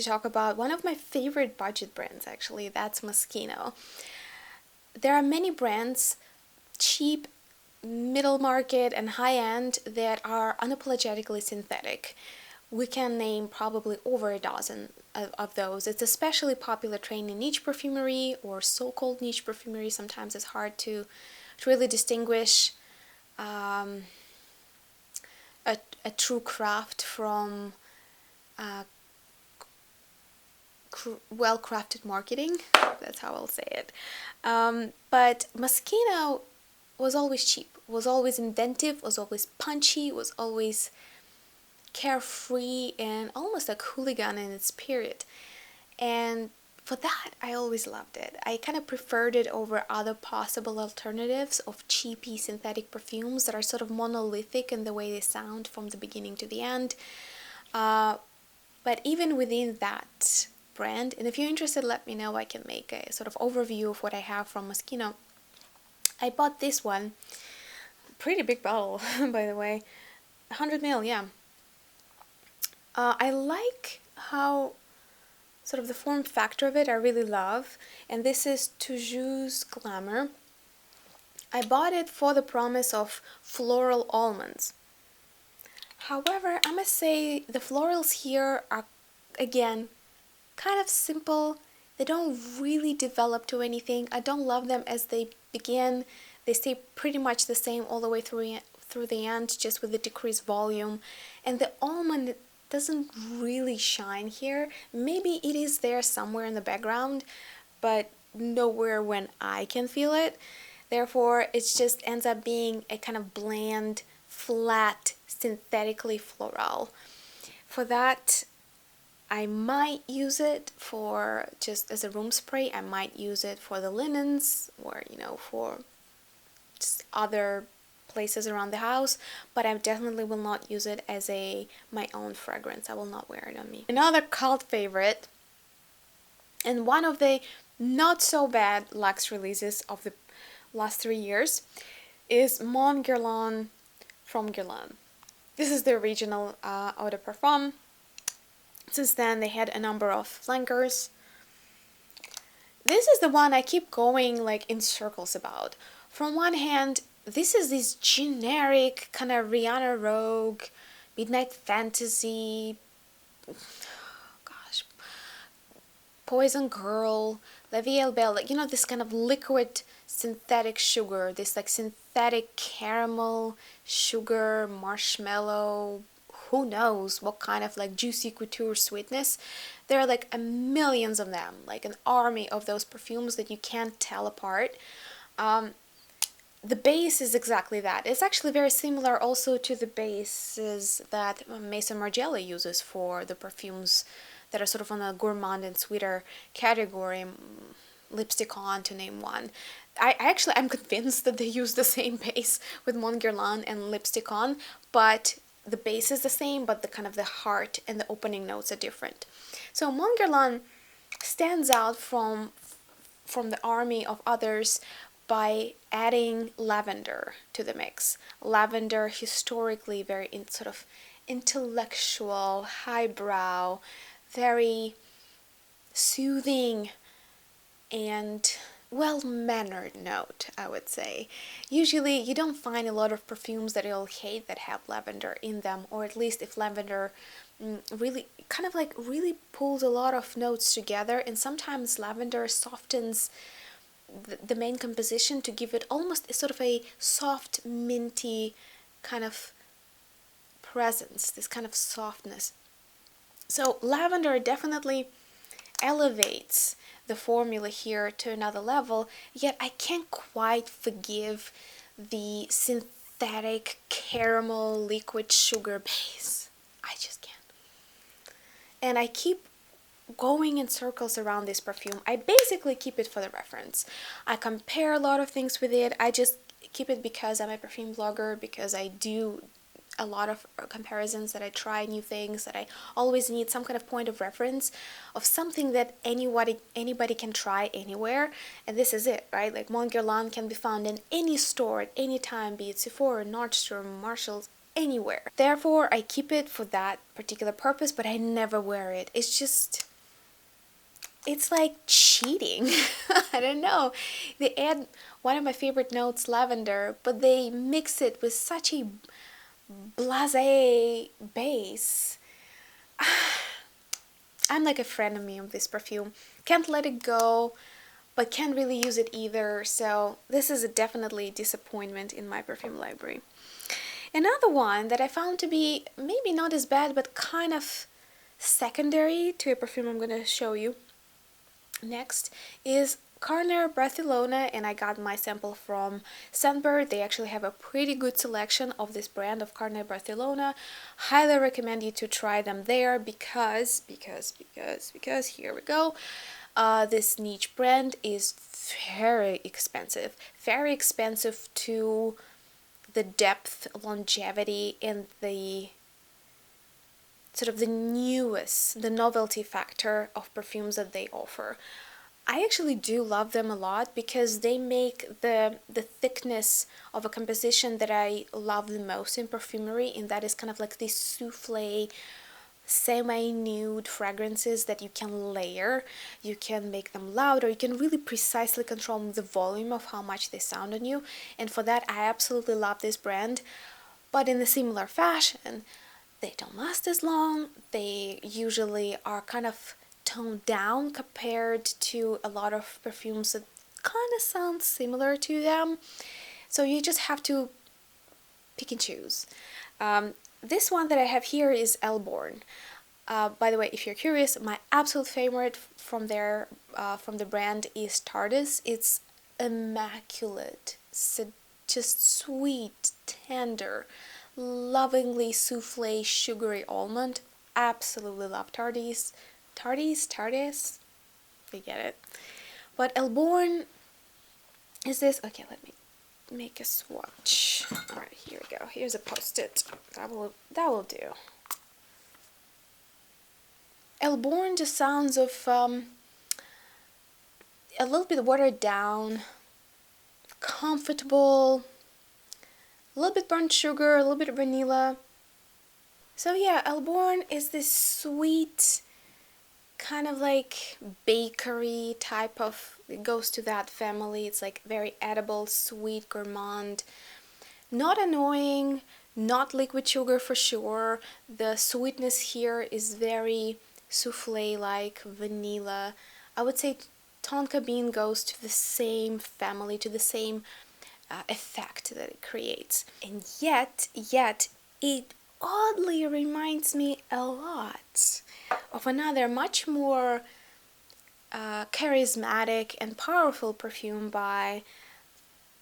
talk about one of my favorite budget brands, actually. That's Moschino. There are many brands, cheap, middle market, and high end, that are unapologetically synthetic. We can name probably over a dozen of those. It's especially popular trend in niche perfumery or so-called niche perfumery. Sometimes it's hard to really distinguish a true craft from well-crafted marketing. That's how I'll say it. But Moschino was always cheap, was always inventive, was always punchy, was always carefree and almost like hooligan in its spirit. And for that, I always loved it. I kind of preferred it over other possible alternatives of cheapy synthetic perfumes that are sort of monolithic in the way they sound from the beginning to the end. But even within that brand, and if you're interested, let me know. I can make a sort of overview of what I have from Moschino. I bought this one, pretty big bottle, by the way, 100 ml, yeah. I like how sort of the form factor of it, I really love. And this is Toujous Glamour. I bought it for the promise of floral almonds. However, I must say the florals here are, again, kind of simple. They don't really develop to anything. I don't love them as they begin. They stay pretty much the same all the way through the end, just with the decreased volume. And the almond doesn't really shine here. Maybe it is there somewhere in the background, but nowhere when I can feel it. Therefore, it just ends up being a kind of bland, flat, synthetically floral. For that, I might use it for just as a room spray. I might use it for the linens, or for just other places around the house, but I definitely will not use it as my own fragrance. I will not wear it on me. Another cult favorite, and one of the not so bad luxe releases of the last 3 years, is Mon Guerlain from Guerlain. This is the original eau de parfum. Since then they had a number of flankers. This is the one I keep going like in circles about. From one hand, this is this generic kind of Rihanna Rogue, Midnight Fantasy, Poison Girl, La Vie Belle, this kind of liquid synthetic sugar, this like synthetic caramel, sugar, marshmallow, who knows what kind of like juicy couture sweetness. There are like millions of them, like an army of those perfumes that you can't tell apart. The base is exactly that. It's actually very similar also to the bases that Maison Margiela uses for the perfumes that are sort of on the gourmand and sweeter category. Lipstick On, to name one. I'm convinced that they use the same base with Mon Guerlain and Lipstick On, but the base is the same, but the kind of the heart and the opening notes are different. So Mon Guerlain stands out from the army of others by adding lavender to the mix. Lavender, historically very sort of intellectual, highbrow, very soothing and well-mannered note, I would say. Usually you don't find a lot of perfumes that you'll hate that have lavender in them, or at least if lavender really kind of like really pulls a lot of notes together, and sometimes lavender softens the main composition to give it almost sort of a soft, minty kind of presence, this kind of softness. So lavender definitely elevates the formula here to another level, yet I can't quite forgive the synthetic caramel liquid sugar base. I just can't. And I keep going in circles around this perfume. I basically keep it for the reference. I compare a lot of things with it. I just keep it because I'm a perfume blogger, because I do a lot of comparisons, that I try new things, that I always need some kind of point of reference of something that anybody can try anywhere. And this is it, right? Like Mon Guerlain can be found in any store at any time, be it Sephora, Nordstrom, Marshalls, anywhere. Therefore, I keep it for that particular purpose, but I never wear it. It's just, it's like cheating. I don't know. They add one of my favorite notes, lavender, but they mix it with such a blasé base. I'm like a frenemy of this perfume. Can't let it go, but can't really use it either. So this is definitely a disappointment in my perfume library. Another one that I found to be maybe not as bad, but kind of secondary to a perfume I'm going to show you next is Carner Barcelona, and I got my sample from Scentbird. They actually have a pretty good selection of this brand of Carner Barcelona. Highly recommend you to try them there because here we go. This niche brand is very expensive to the depth, longevity, and the sort of the newest, the novelty factor of perfumes that they offer. I actually do love them a lot because they make the thickness of a composition that I love the most in perfumery, and that is kind of like this souffle, semi-nude fragrances that you can layer. You can make them louder. You can really precisely control the volume of how much they sound on you, and for that I absolutely love this brand. But in a similar fashion, they don't last as long. They usually are kind of toned down compared to a lot of perfumes that kind of sound similar to them. So you just have to pick and choose. This one that I have here is Elborn. By the way, if you're curious, my absolute favorite from the brand is Tardis. It's immaculate, just sweet, tender, lovingly souffle, sugary almond. Absolutely love Tardis. Tardis? You get it. But Elborn is this. Okay, let me make a swatch. Alright, here we go. Here's a post-it. That will do. Elborn just sounds of a little bit watered down, comfortable, a little bit burnt sugar, a little bit of vanilla. So yeah, Elborn is this sweet, kind of like bakery type of, it goes to that family. It's like very edible, sweet, gourmand, not annoying, not liquid sugar for sure. The sweetness here is very souffle-like, vanilla. I would say tonka bean goes to the same family, to the same effect that it creates. And yet it oddly reminds me a lot of another much more charismatic and powerful perfume by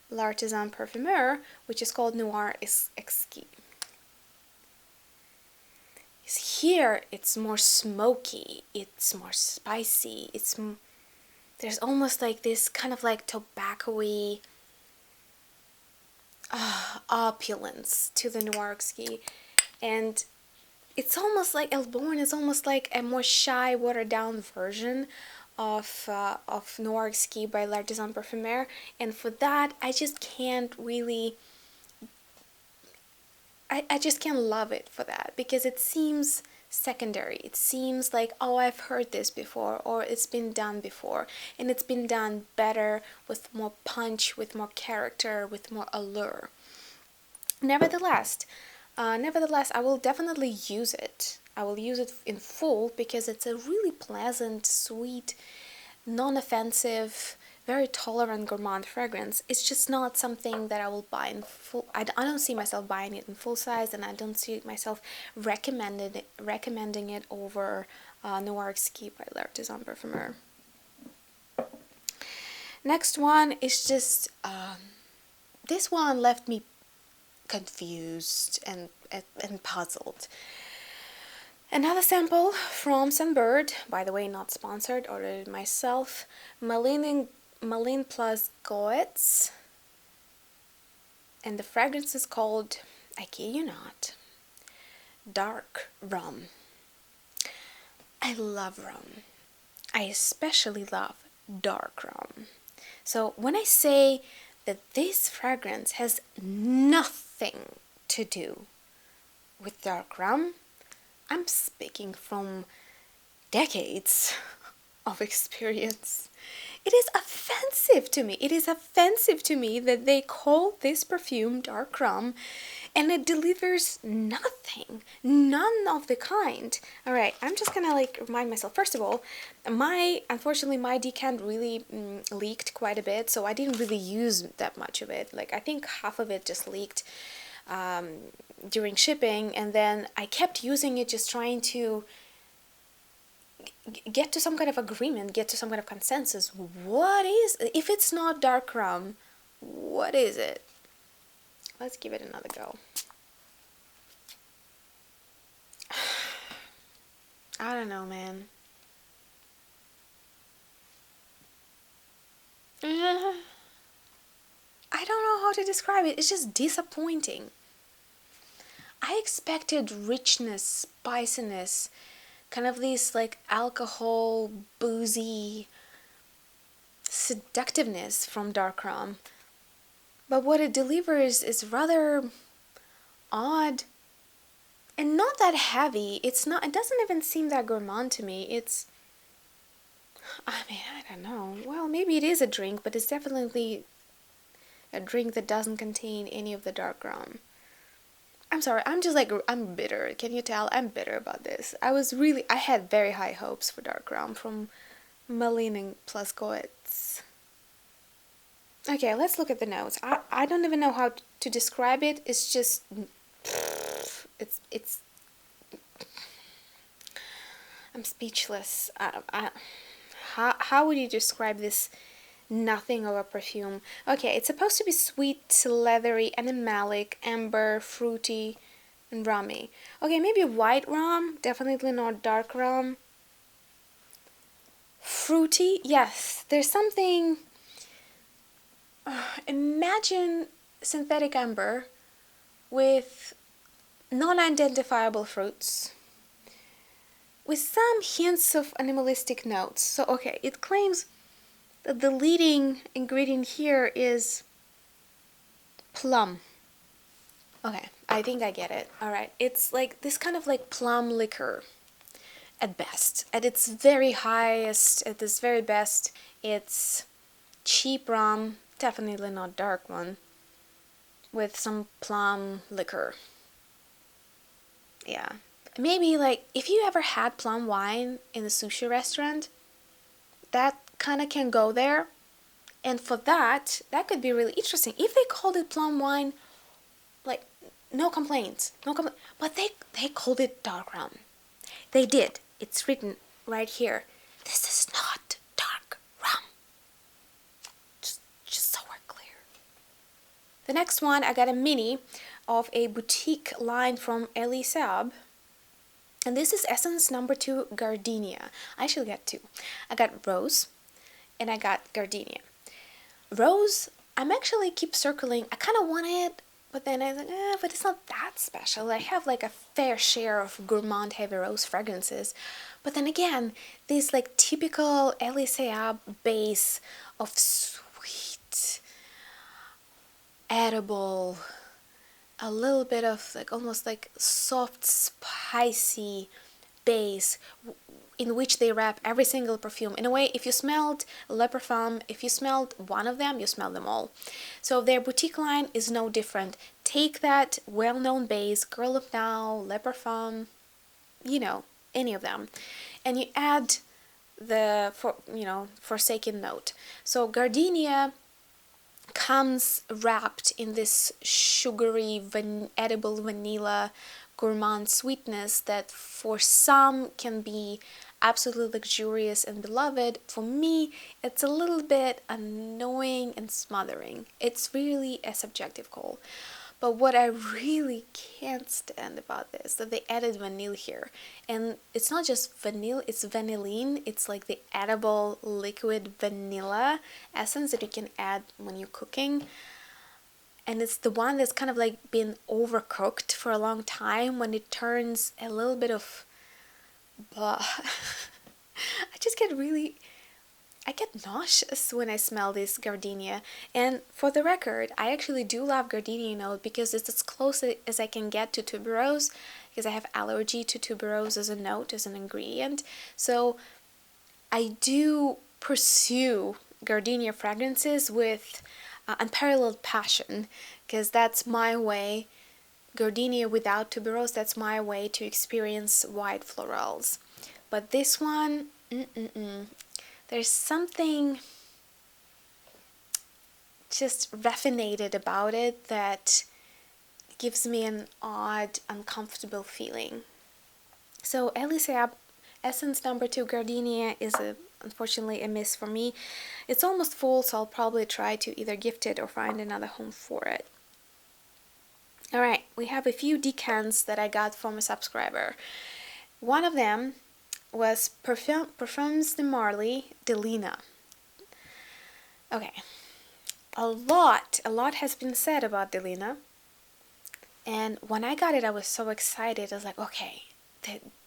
L'Artisan Parfumeur, which is called Noir Exquis. Here it's more smoky, it's more spicy, there's almost like this kind of like tobacco-y opulence to the Noir Exquis, and it's almost like Elborn is almost like a more shy, watered down version of Noir Exquis by L'Artisan Parfumeur, and for that I just can't really, I just can't love it for that, because it seems secondary. It seems like, oh, I've heard this before, or it's been done before, and it's been done better, with more punch, with more character, with more allure. Nevertheless, I will definitely use it. I will use it in full because it's a really pleasant, sweet, non-offensive, very tolerant gourmand fragrance. It's just not something that I will buy in full. I don't see myself buying it in full size, and I don't see myself recommending it over Noir Exquis by L'Artisan Parfumeur. Next one is just this one left me confused and puzzled. Another sample from Scentbird, by the way, not sponsored, ordered it myself. Malin plus Goetz, and the fragrance is called, I kid you not, Dark Rum. I love rum. I especially love dark rum. So when I say that this fragrance has nothing to do with dark rum, I'm speaking from decades of experience. It is offensive to me. It is offensive to me that they call this perfume dark rum and it delivers nothing. None of the kind. All right, I'm just gonna like remind myself. First of all, unfortunately my decant really leaked quite a bit, so I didn't really use that much of it. Like I think half of it just leaked during shipping, and then I kept using it, just trying to get to some kind of agreement, get to some kind of consensus. What is, if it's not dark rum, what is it? Let's give it another go. I don't know, man. I don't know how to describe it. It's just disappointing. I expected richness, spiciness, kind of these like alcohol, boozy seductiveness from dark rum. But what it delivers is rather odd and not that heavy. It's not, it doesn't even seem that gourmand to me. I mean, I don't know. Well, maybe it is a drink, but it's definitely a drink that doesn't contain any of the dark rum. I'm sorry, I'm just like, I'm bitter. Can you tell? I'm bitter about this. I had very high hopes for dark rum from Malin and Plaskowitz. Okay, let's look at the notes. I don't even know how to describe it. It's just, it's, I'm speechless. How would you describe this nothing of a perfume? Okay, it's supposed to be sweet, leathery, animalic, amber, fruity, and rummy. Okay, maybe white rum, definitely not dark rum. Fruity, yes, there's something. Imagine synthetic amber with non-identifiable fruits, with some hints of animalistic notes. So, okay, it claims that the leading ingredient here is plum. Okay, I think I get it. All right, it's like this kind of like plum liquor at best. At its very highest, at its very best, it's cheap rum, definitely not dark one, with some plum liquor. Yeah. Maybe like if you ever had plum wine in a sushi restaurant, that kind of can go there. And for that, that could be really interesting. If they called it plum wine, like no complaints, no compl- but they called it dark rum. They did. It's written right here. This is not dark rum. Just so we're clear. The next one, I got a mini of a boutique line from Elie Saab. And this is Essence number 2 Gardenia. I actually got two. I got Rose and I got Gardenia. Rose, I'm actually keep circling. I kind of want it, but then I was like, but it's not that special. I have like a fair share of gourmand heavy rose fragrances. But then again, this like typical Elie Saab base of sweet, edible, a little bit of like almost like soft, spicy base in which they wrap every single perfume. In a way, if you smelled Le Parfum, if you smelled one of them, you smell them all. So their boutique line is no different. Take that well-known base, Girl of Now, Le Parfum, any of them, and you add the Forsaken note. So Gardenia comes wrapped in this sugary, edible vanilla gourmand sweetness that for some can be absolutely luxurious and beloved. For me, it's a little bit annoying and smothering. It's really a subjective call. But what I really can't stand about this, that they added vanilla here. And it's not just vanilla, it's vanilline. It's like the edible liquid vanilla essence that you can add when you're cooking. And it's the one that's kind of like been overcooked for a long time when it turns a little bit of blah. I get nauseous when I smell this gardenia. And for the record, I actually do love gardenia note because it's as close as I can get to tuberose, because I have allergy to tuberose as a note, as an ingredient. So I do pursue gardenia fragrances with unparalleled passion, because that's my way. Gardenia without tuberose, that's my way to experience white florals. But this one, there's something just raffinated about it that gives me an odd, uncomfortable feeling. So Elise Essence number 2 Gardenia is unfortunately a miss for me. It's almost full, so I'll probably try to either gift it or find another home for it. Alright, we have a few decants that I got from a subscriber. One of them was Perfumes de Marly Delina. Okay, a lot has been said about Delina. And when I got it, I was so excited. I was like, okay,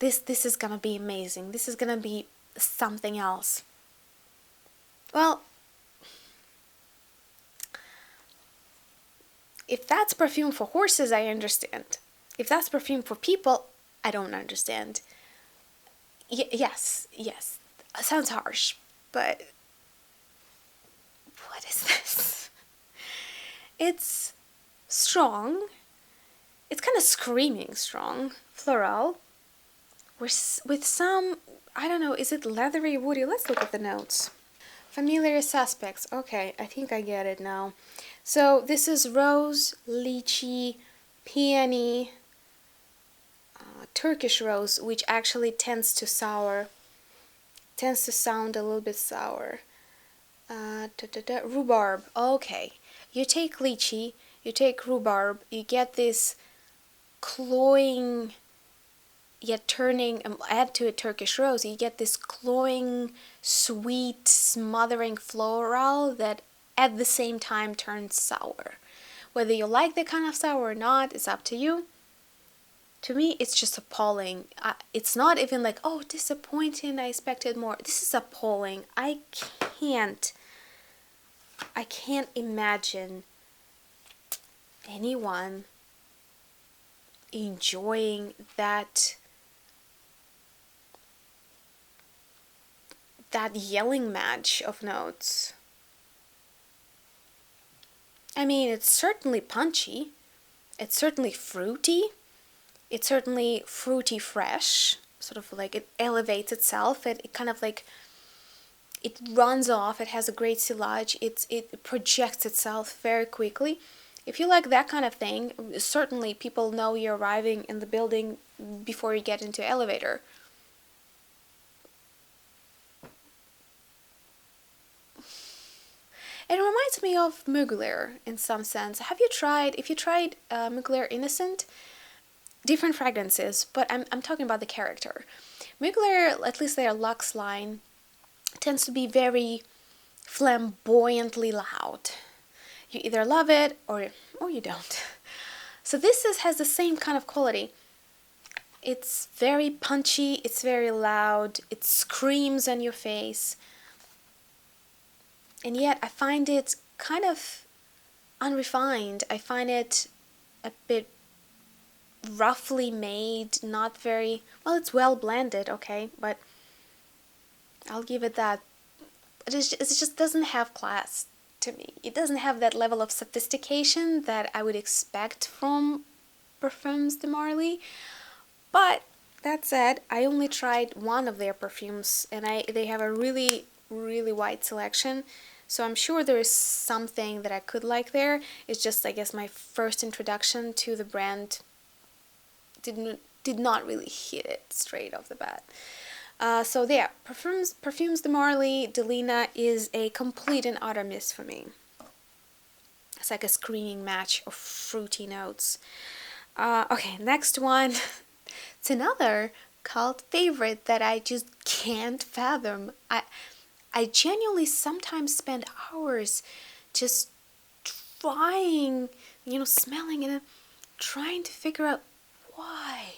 this is gonna be amazing. This is gonna be something else. Well, if that's perfume for horses, I understand. If that's perfume for people, I don't understand. Yes. Sounds harsh, but what is this? It's strong. It's kind of screaming strong, floral, with some, I don't know, is it leathery, woody? Let's look at the notes. Familiar suspects. Okay, I think I get it now. So this is rose, lychee, peony, Turkish rose, which actually tends to sound a little bit sour. Rhubarb. Okay, you take lychee, you take rhubarb, you get this cloying, yet turning, add to a Turkish rose, you get this cloying, sweet, smothering floral that at the same time turns sour. Whether you like that kind of sour or not, it's up to you. To me, it's just appalling. It's not even like, oh, disappointing, I expected more. This is appalling. I can't imagine anyone enjoying that yelling match of notes. I mean, it's certainly punchy, it's certainly fruity, it's certainly fruity fresh, sort of like it elevates itself, it kind of like, it runs off, it has a great sillage, it projects itself very quickly. If you like that kind of thing, certainly people know you're arriving in the building before you get into the elevator. It reminds me of Mugler in some sense. If you tried Mugler Innocent, different fragrances, but I'm talking about the character. Mugler, at least their Luxe line, tends to be very flamboyantly loud. You either love it or you don't. So this has the same kind of quality. It's very punchy, it's very loud, it screams on your face. And yet I find it kind of unrefined. I find it a bit roughly made, not very, well, it's well blended, okay, but I'll give it that. It just doesn't have class to me. It doesn't have that level of sophistication that I would expect from Perfumes de Marly. But that said, I only tried one of their perfumes, and they have a really, really wide selection. So I'm sure there is something that I could like there. It's just, I guess, my first introduction to the brand did not really hit it straight off the bat. So yeah, Perfumes de Marly Delina is a complete and utter miss for me. It's like a screaming match of fruity notes. Okay, next one. It's another cult favorite that I just can't fathom. I genuinely sometimes spend hours just trying, smelling and trying to figure out why.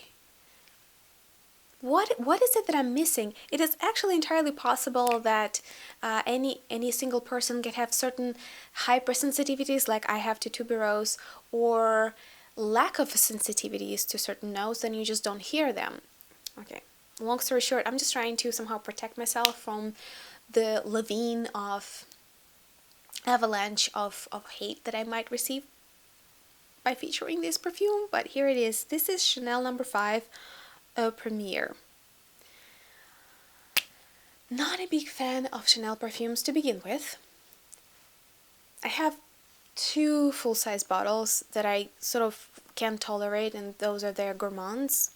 What is it that I'm missing? It is actually entirely possible that any single person can have certain hypersensitivities, like I have to tuberose, or lack of sensitivities to certain notes, and you just don't hear them. Okay, long story short, I'm just trying to somehow protect myself from the lawine of avalanche of hate that I might receive by featuring this perfume. But here it is. This is Chanel number 5, Eau Premiere. Not a big fan of Chanel perfumes to begin with. I have 2 full-size bottles that I sort of can't tolerate, and those are their gourmands.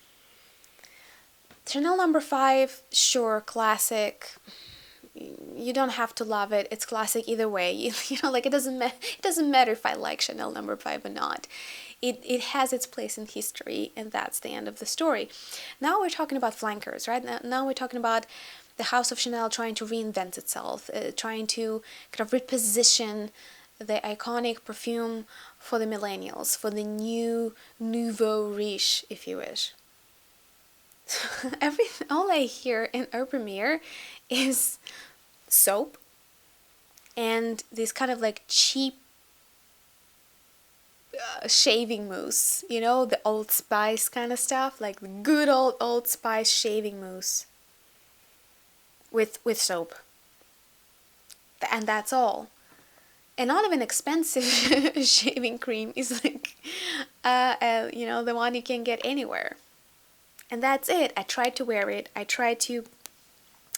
Chanel number 5, sure, classic. You don't have to love it. It's classic either way. You know, like it doesn't matter if I like Chanel number 5 or not. It has its place in history, and that's the end of the story. Now we're talking about flankers, right? Now we're talking about the House of Chanel trying to reinvent itself, trying to kind of reposition the iconic perfume for the millennials, for the new nouveau riche, if you wish. All I hear in Eau Premiere is soap and this kind of like cheap shaving mousse, you know, the Old Spice kind of stuff, like the good Old Spice shaving mousse with soap, and that's all. And not even expensive shaving cream is like you know, the one you can get anywhere. And that's it. I tried to wear it. I tried to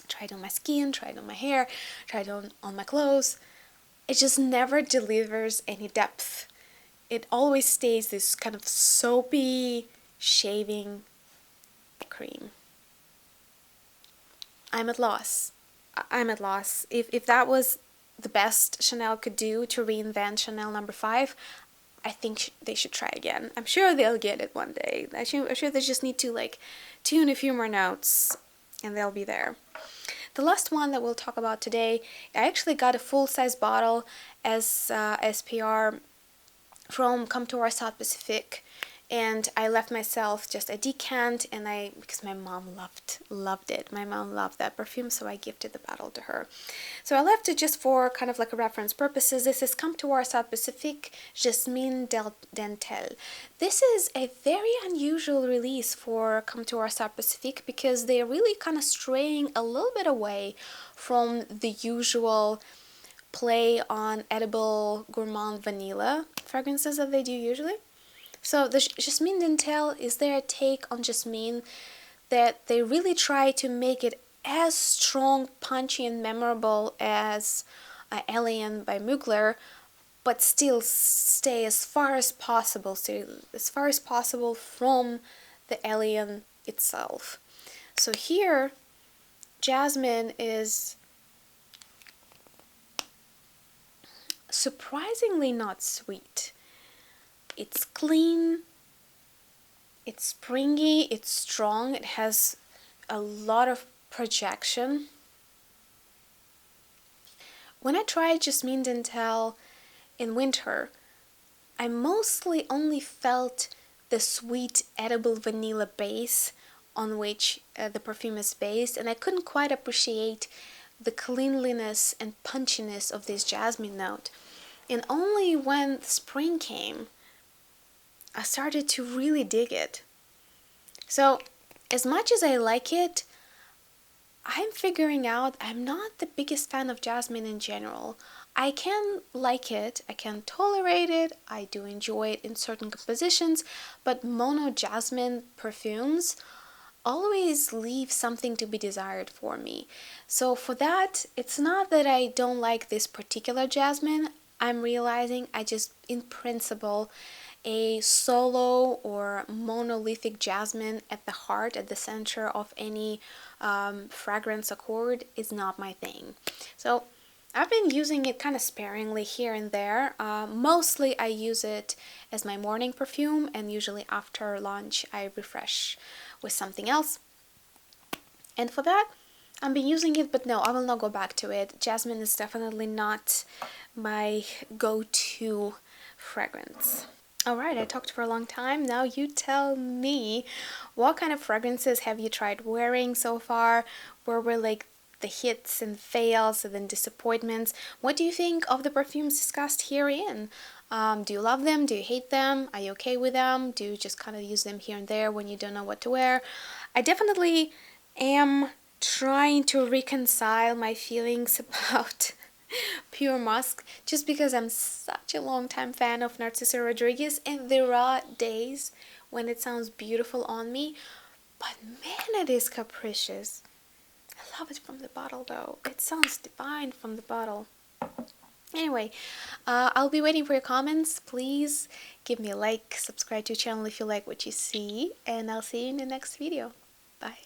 try it on my skin, try it on my hair, try it on my clothes. It just never delivers any depth. It always stays this kind of soapy shaving cream. I'm at loss. I'm at loss. If that was the best Chanel could do to reinvent Chanel number 5, I think they should try again. I'm sure they'll get it one day. I'm sure they just need to like tune a few more notes and they'll be there. The last one that we'll talk about today, I actually got a full-size bottle as SPR from Come to Our South Pacific, and I left myself just a decant, and because my mom loved it. My mom loved that perfume, so I gifted the bottle to her. So I left it just for kind of like a reference purposes. This is Come to Our South Pacific Jasmine Dentelle. This is a very unusual release for Come to Our South Pacific because they're really kind of straying a little bit away from the usual play on edible gourmand vanilla fragrances that they do usually. So the Jasmine Dentelle is their take on jasmine, that they really try to make it as strong, punchy, and memorable as Alien by Mugler, but still stay as far as possible from the Alien itself. So here, jasmine is surprisingly not sweet. It's clean, it's springy, it's strong, it has a lot of projection. When I tried Jasmine Dentelle in winter, I mostly only felt the sweet edible vanilla base on which the perfume is based, and I couldn't quite appreciate the cleanliness and punchiness of this jasmine note. And only when spring came, I started to really dig it. So, as much as I like it, I'm figuring out I'm not the biggest fan of jasmine in general. I can like it, I can tolerate it, I do enjoy it in certain compositions, but mono jasmine perfumes always leave something to be desired for me. So for that, it's not that I don't like this particular jasmine. I'm realizing I just, in principle, a solo or monolithic jasmine at the heart, at the center of any fragrance accord is not my thing. So I've been using it kind of sparingly here and there. Mostly I use it as my morning perfume, and usually after lunch I refresh with something else. And for that, I've been using it, but no, I will not go back to it. Jasmine is definitely not my go-to fragrance. Alright, I talked for a long time. Now you tell me, what kind of fragrances have you tried wearing so far? Where were like the hits and fails and then disappointments? What do you think of the perfumes discussed herein? Do you love them? Do you hate them? Are you okay with them? Do you just kind of use them here and there when you don't know what to wear? I definitely am trying to reconcile my feelings about Pure Musk just because I'm such a long time fan of Narciso Rodriguez, and there are days when it sounds beautiful on me, but man, it is capricious. I love it from the bottle though. It sounds divine from the bottle. Anyway, I'll be waiting for your comments. Please give me a like, subscribe to the channel if you like what you see, and I'll see you in the next video. Bye.